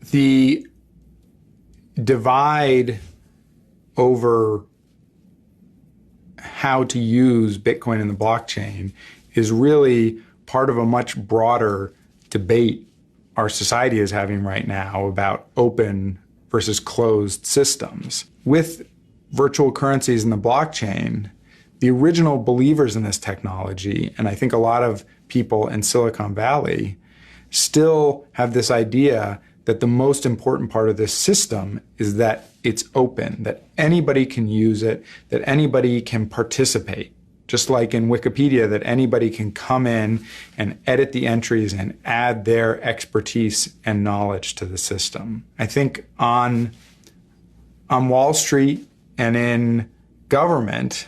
the divide over how to use Bitcoin and the blockchain is really part of a much broader debate our society is having right now about open versus closed systems. With virtual currencies and the blockchain, the original believers in this technology, and I think a lot of people in Silicon Valley, still have this idea that the most important part of this system is that it's open, that anybody can use it, that anybody can participate. Just like in Wikipedia, that anybody can come in and edit the entries and add their expertise and knowledge to the system. I think on Wall Street and in government,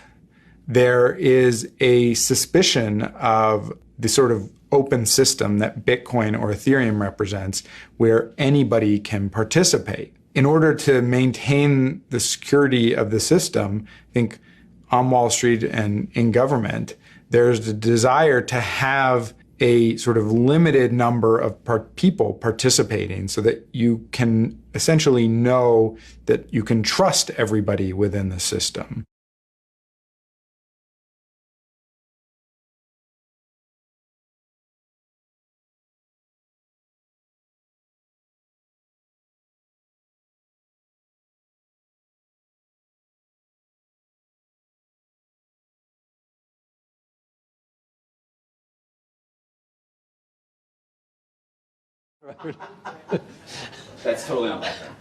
there is a suspicion of the sort of open system that Bitcoin or Ethereum represents, where anybody can participate. In order to maintain the security of the system, I think on Wall Street and in government, there's the desire to have a sort of limited number of people participating so that you can essentially know that you can trust everybody within the system. That's totally on background.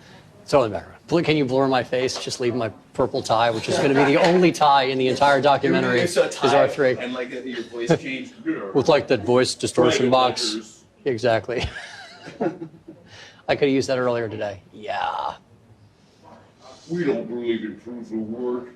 Totally background. Can you blur my face? Just leave my purple tie, which is going to be the only tie in the entire documentary. Is R3. And like your voice changed. With like that voice distortion box. Letters. Exactly. I could have used that earlier today. Yeah. We don't believe in proof of work.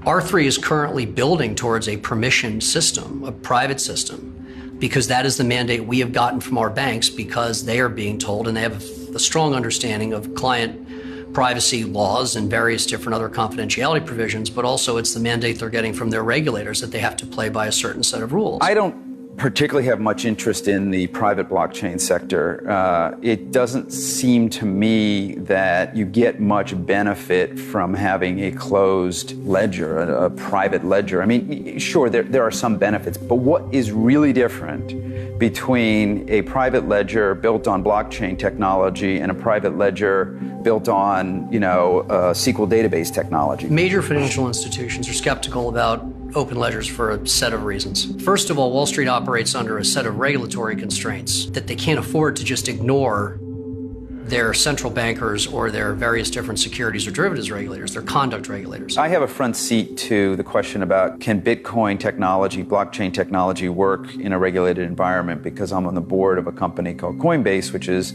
R3 is currently building towards a permissioned system, a private system, because that is the mandate we have gotten from our banks, because they are being told, and they have a strong understanding of client privacy laws and various different other confidentiality provisions, but also it's the mandate they're getting from their regulators that they have to play by a certain set of rules. I don't particularly have much interest in the private blockchain sector. It doesn't seem to me that you get much benefit from having a closed ledger, a private ledger. I mean, sure, there are some benefits, but what is really different between a private ledger built on blockchain technology and a private ledger built on, SQL database technology? Major financial institutions are skeptical about open ledgers for a set of reasons. First of all, Wall Street operates under a set of regulatory constraints that they can't afford to just ignore their central bankers or their various different securities or derivatives regulators, their conduct regulators. I have a front seat to the question about, can Bitcoin technology, blockchain technology work in a regulated environment? Because I'm on the board of a company called Coinbase, which is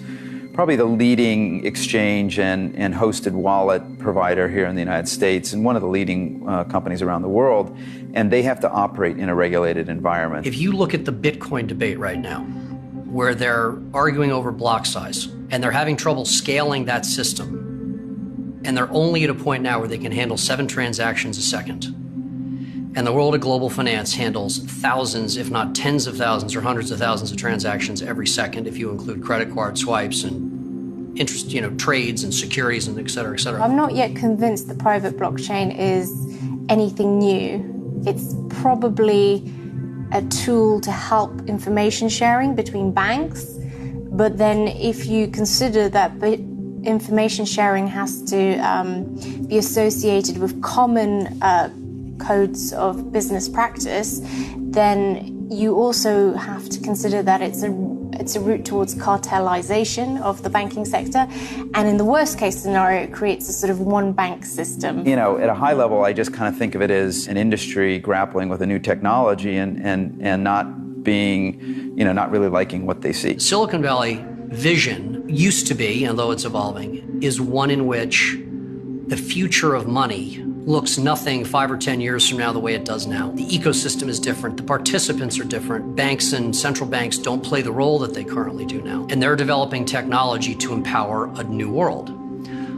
probably the leading exchange and hosted wallet provider here in the United States, and one of the leading companies around the world, and they have to operate in a regulated environment. If you look at the Bitcoin debate right now, where they're arguing over block size, and they're having trouble scaling that system, and they're only at a point now where they can handle 7 transactions a second, and the world of global finance handles thousands, if not tens of thousands or hundreds of thousands of transactions every second, if you include credit card swipes and interest, trades and securities and et cetera, et cetera. I'm not yet convinced the private blockchain is anything new. It's probably a tool to help information sharing between banks. But then if you consider that information sharing has to be associated with common codes of business practice, then you also have to consider that it's a route towards cartelization of the banking sector, and in the worst case scenario, it creates a sort of one bank system. At a high level, I just kind of think of it as an industry grappling with a new technology and not being, not really liking what they see. Silicon Valley vision used to be, although it's evolving, is one in which the future of money looks nothing 5 or 10 years from now the way it does now. The ecosystem is different. The participants are different. Banks and central banks don't play the role that they currently do now. And they're developing technology to empower a new world.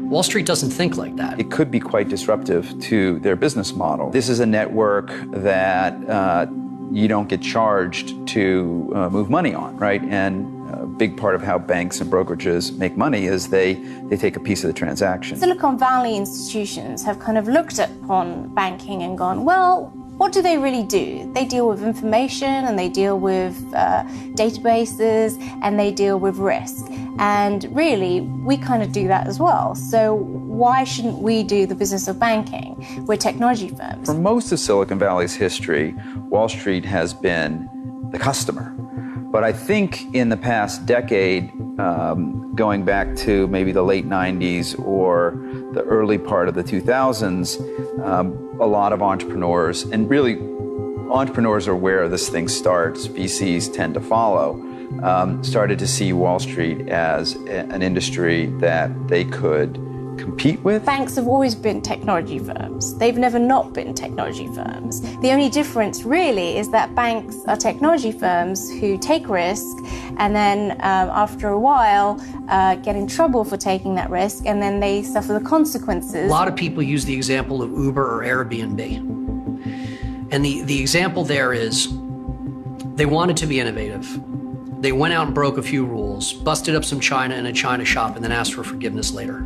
Wall Street doesn't think like that. It could be quite disruptive to their business model. This is a network that you don't get charged to move money on, right? And a big part of how banks and brokerages make money is they take a piece of the transaction. Silicon Valley institutions have kind of looked upon banking and gone, well, what do they really do? They deal with information and they deal with databases and they deal with risk. And really, we kind of do that as well. So why shouldn't we do the business of banking? We're technology firms. For most of Silicon Valley's history, Wall Street has been the customer. But I think in the past decade, going back to maybe the late 90s or the early part of the 2000s, a lot of entrepreneurs, and really entrepreneurs are where this thing starts, VCs tend to follow, started to see Wall Street as an industry that they could compete with. Banks have always been technology firms. They've never not been technology firms. The only difference really is that banks are technology firms who take risk and then after a while get in trouble for taking that risk and then they suffer the consequences. A lot of people use the example of Uber or Airbnb. And the example there is they wanted to be innovative. They went out and broke a few rules, busted up some china in a china shop and then asked for forgiveness later.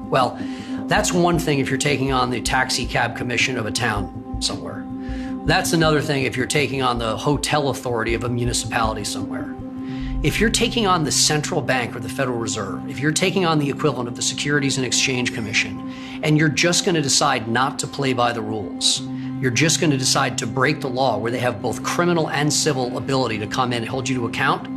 Well, that's one thing if you're taking on the taxi cab commission of a town somewhere. That's another thing if you're taking on the hotel authority of a municipality somewhere. If you're taking on the central bank or the Federal Reserve, if you're taking on the equivalent of the Securities and Exchange Commission, and you're just going to decide not to play by the rules, you're just going to decide to break the law where they have both criminal and civil ability to come in and hold you to account,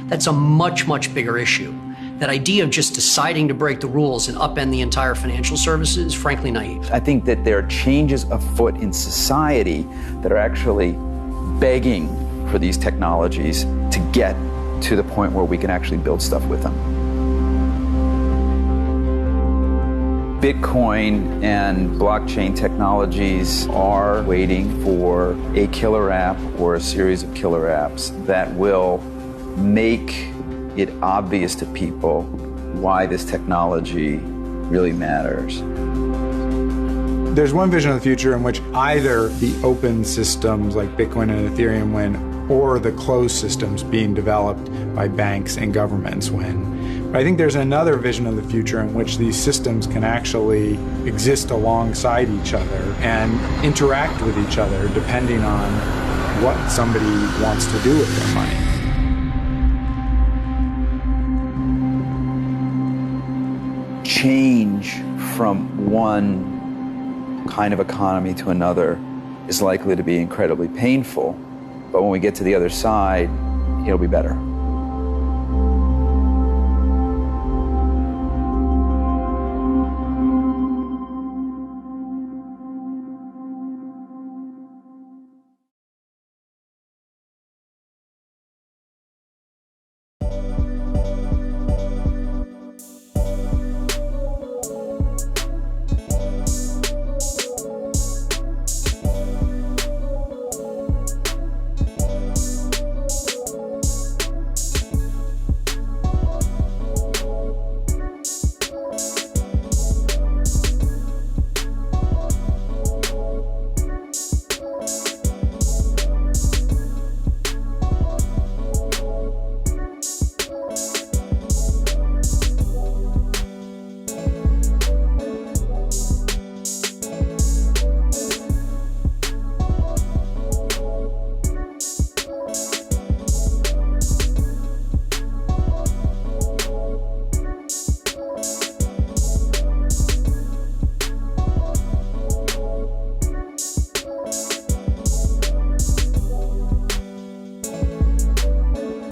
that's a much, much bigger issue. That idea of just deciding to break the rules and upend the entire financial services is frankly naive. I think that there are changes afoot in society that are actually begging for these technologies to get to the point where we can actually build stuff with them. Bitcoin and blockchain technologies are waiting for a killer app or a series of killer apps that will make it obvious to people why this technology really matters. There's one vision of the future in which either the open systems like Bitcoin and Ethereum win, or the closed systems being developed by banks and governments win. But I think there's another vision of the future in which these systems can actually exist alongside each other and interact with each other depending on what somebody wants to do with their money. Change from one kind of economy to another is likely to be incredibly painful, but when we get to the other side, it'll be better.